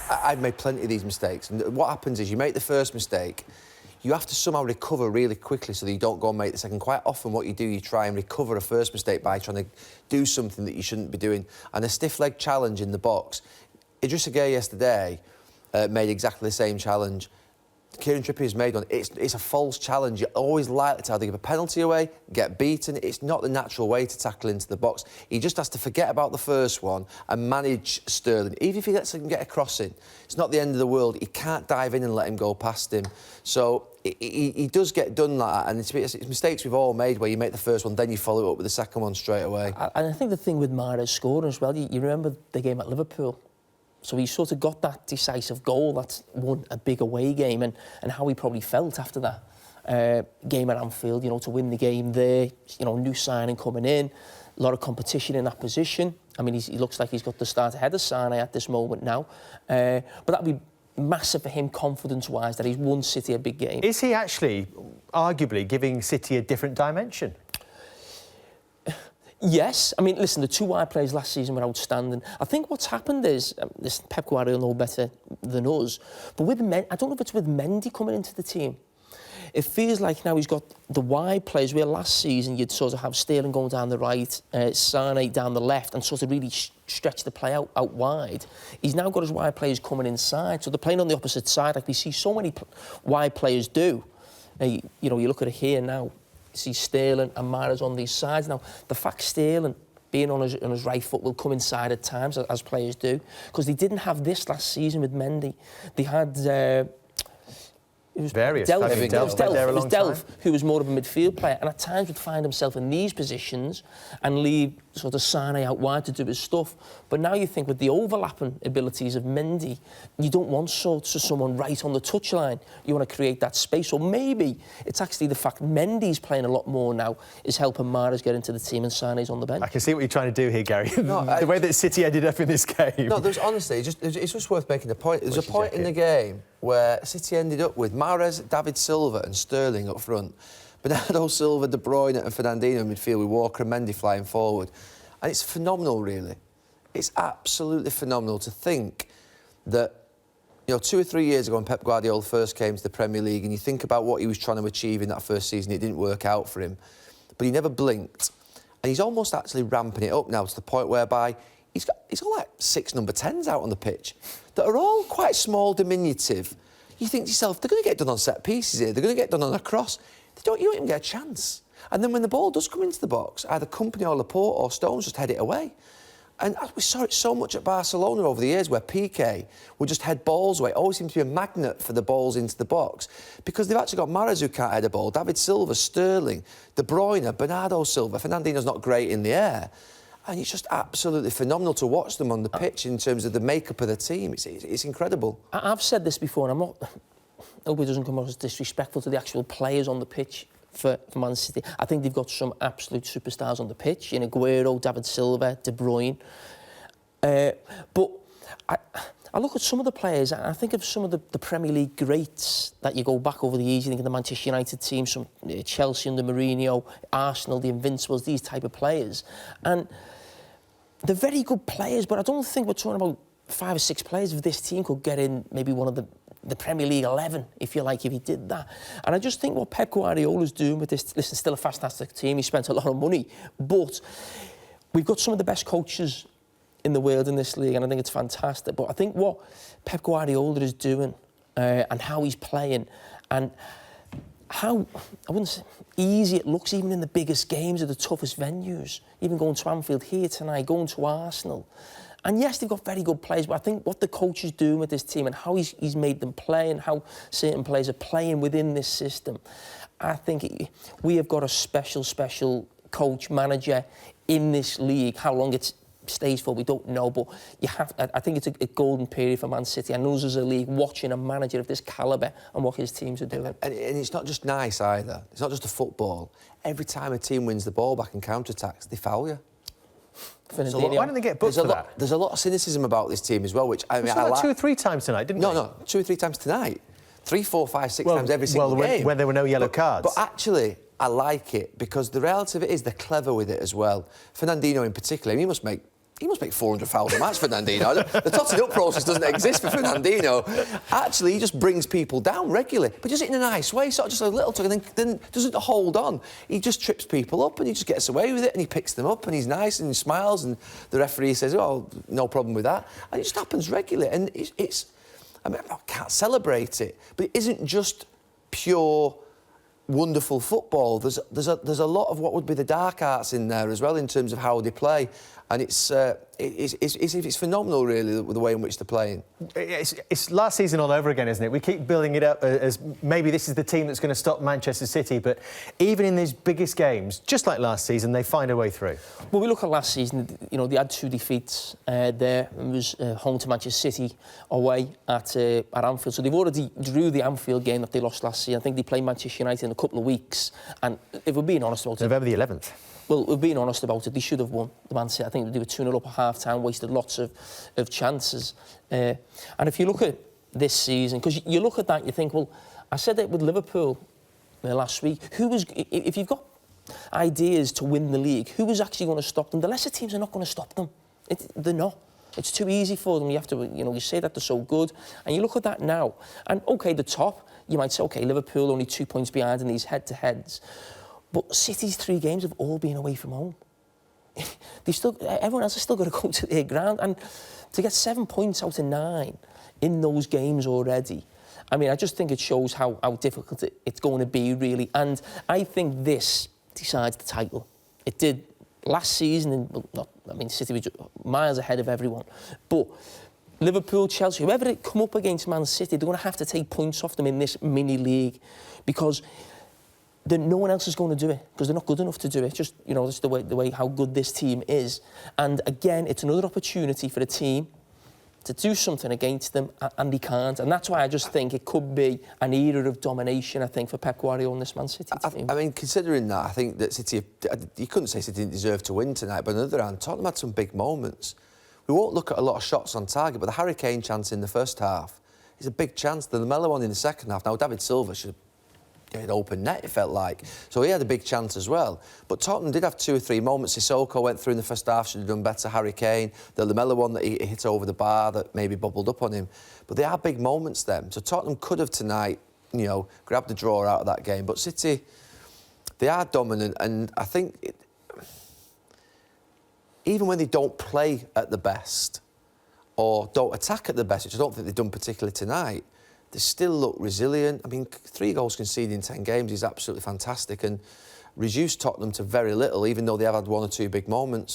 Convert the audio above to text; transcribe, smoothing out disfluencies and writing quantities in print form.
I've made plenty of these mistakes. And what happens is you make the first mistake, you have to somehow recover really quickly so that you don't go and make the second. Quite often what you do, you try and recover a first mistake by trying to do something that you shouldn't be doing. And a stiff leg challenge in the box, Idrissa Gueye yesterday made exactly the same challenge. Kieran Trippier's made one. It's a false challenge. You're always likely to either give a penalty away, get beaten. It's not the natural way to tackle into the box. He just has to forget about the first one and manage Sterling. Even if he lets him get a crossing, it's not the end of the world. He can't dive in and let him go past him. So he does get done like that, and it's mistakes we've all made where you make the first one, then you follow it up with the second one straight away. And I think the thing with Mahrez scoring as well, you remember the game at Liverpool? So he sort of got that decisive goal that won a big away game, and how he probably felt after that game at Anfield, you know, to win the game there, you know, new signing coming in, a lot of competition in that position. I mean, he looks like he's got the start ahead of Sane at this moment now. But that'd be massive for him confidence-wise, that he's won City a big game. Is he actually, arguably, giving City a different dimension? Yes. I mean, listen, the two wide players last season were outstanding. I think what's happened is, Pep Guardiola know better than us, but with I don't know if it's with Mendy coming into the team. It feels like now he's got the wide players, where last season you'd sort of have Sterling going down the right, Sane down the left, and sort of really stretch the play out wide. He's now got his wide players coming inside, so they're playing on the opposite side, like we see so many wide players do. You know, you look at it here now, see Sterling and Mahrez on these sides. Now, the fact Sterling being on his right foot will come inside at times, as players do, because they didn't have this last season with Mendy. They had... It was Delph, who was more of a midfield player, and at times would find himself in these positions and leave sort of Sane out wide to do his stuff. But now you think with the overlapping abilities of Mendy, you don't want someone right on the touchline. You want to create that space. So maybe it's actually the fact Mendy's playing a lot more now is helping Mahrez get into the team and Sane's on the bench. I can see what you're trying to do here, Gary. The way that City ended up in this game. No, there's honestly, it's just worth making the point. There's a point in the game where City ended up with Mahrez, David Silva and Sterling up front. Bernardo Silva, De Bruyne and Fernandinho in midfield with Walker and Mendy flying forward. And it's phenomenal, really. It's absolutely phenomenal to think that, you know, 2 or 3 years ago when Pep Guardiola first came to the Premier League, and you think about what he was trying to achieve in that first season, it didn't work out for him. But he never blinked. And he's almost actually ramping it up now to the point whereby he's got like 6 number 10s out on the pitch that are all quite small, diminutive. You think to yourself, they're going to get done on set pieces here, they're going to get done on a cross. You don't even get a chance. And then when the ball does come into the box, either Kompany or Laporte or Stones just head it away. And we saw it so much at Barcelona over the years, where Piqué would just head balls away. It always seemed to be a magnet for the balls into the box, because they've actually got Mahrez who can't head a ball, David Silva, Sterling, De Bruyne, Bernardo Silva. Fernandinho's not great in the air. And it's just absolutely phenomenal to watch them on the pitch in terms of the makeup of the team. It's incredible. I've said this before, and I'm not... I hope it doesn't come off as disrespectful to the actual players on the pitch for Man City. I think they've got some absolute superstars on the pitch, in Aguero, David Silva, De Bruyne. But I look at some of the players, and I think of some of the Premier League greats that you go back over the years. You think of the Manchester United team, some Chelsea under Mourinho, Arsenal, the Invincibles, these type of players. And they're very good players, but I don't think we're talking about 5 or 6 players of this team could get in maybe one of the Premier League 11, if you like, if he did that. And I just think what Pep Guardiola's doing with this, listen, still a fantastic team, he spent a lot of money, but we've got some of the best coaches in the world in this league, and I think it's fantastic. But I think what Pep Guardiola is doing and how he's playing, and how, I wouldn't say easy it looks, even in the biggest games of the toughest venues, even going to Anfield here tonight, going to Arsenal. And yes, they've got very good players, but I think what the coach is doing with this team and how he's made them play and how certain players are playing within this system, I think we have got a special coach, manager in this league. How long it stays for, we don't know, but I think it's a golden period for Man City, and us as a league watching a manager of this calibre and what his teams are doing. And it's not just nice either. It's not just a football. Every time a team wins the ball back in counter-attacks, they foul you. So why don't they get booked for that? There's a lot of cynicism about this team as well, which I mean, I like 2 or 3 times tonight, didn't we? No, 2 or 3 times tonight. 3, 4, 5, 6 times every single game. When there were no yellow cards. But actually, I like it because the reality of it is they're clever with it as well. Fernandinho in particular, he must make he must make 400 fouls a match, Fernandinho. The totting up process doesn't exist for Fernandinho. Actually, he just brings people down regularly, but does it in a nice way, sort of just a little tug, and then doesn't hold on. He just trips people up and he just gets away with it, and he picks them up, and he's nice and he smiles, and the referee says, "Oh, no problem with that," and it just happens regularly, and it's I mean, I can't celebrate it, but it isn't just pure wonderful football. There's a lot of what would be the dark arts in there as well in terms of how they play, and it's phenomenal really the way in which they're playing. It's last season all over again, isn't it? We keep building it up as maybe this is the team that's going to stop Manchester City, but even in these biggest games, just like last season, they find a way through. Well, we look at last season, you know, they had 2 defeats there. It was home to Manchester City, away at Anfield. So they've already drew the Anfield game that they lost last season. I think they play Manchester United in a couple of weeks, and if we're being honest about it... November the 11th. Well, we're being honest about it, they should have won, the Man City. I think they were 2-0 up at half-time, wasted lots of chances. And if you look at this season, because you look at that, you think, well, I said that with Liverpool last week, if you've got ideas to win the league, who is actually going to stop them? The lesser teams are not going to stop them. They're not. It's too easy for them. You have to, you know, you say that they're so good, and you look at that now, and OK, the top, you might say, OK, Liverpool only 2 points behind in these head-to-heads. But City's 3 games have all been away from home. Everyone else has still got to go to their ground. And to get 7 points out of 9 in those games already, I mean, I just think it shows how difficult it's going to be, really. And I think this decides the title. It did last season, and City was miles ahead of everyone. But Liverpool, Chelsea, whoever they come up against Man City, they're going to have to take points off them in this mini-league, because... no one else is going to do it, because they're not good enough to do it. Just, you know, that's the way how good this team is. And again, it's another opportunity for a team to do something against them, and they can't. And that's why I just think it could be an era of domination, I think, for Pep Guardiola and this Man City team. I mean, considering that, I think that City, you couldn't say City didn't deserve to win tonight, but on the other hand, Tottenham had some big moments. We won't look at a lot of shots on target, but the Harry Kane chance in the first half is a big chance. The Lamella one in the second half. Now, David Silva should get an open net, it felt like. So he had a big chance as well. But Tottenham did have 2 or 3 moments. Sissoko went through in the first half, should have done better. Harry Kane, the Lamella one that he hit over the bar that maybe bubbled up on him. But they are big moments then. So Tottenham could have tonight, you know, grabbed the draw out of that game. But City, they are dominant, and I think even when they don't play at the best or don't attack at the best, which I don't think they've done particularly tonight, they still look resilient. I mean, 3 goals conceded in 10 games is absolutely fantastic, and reduced Tottenham to very little, even though they have had 1 or 2 big moments.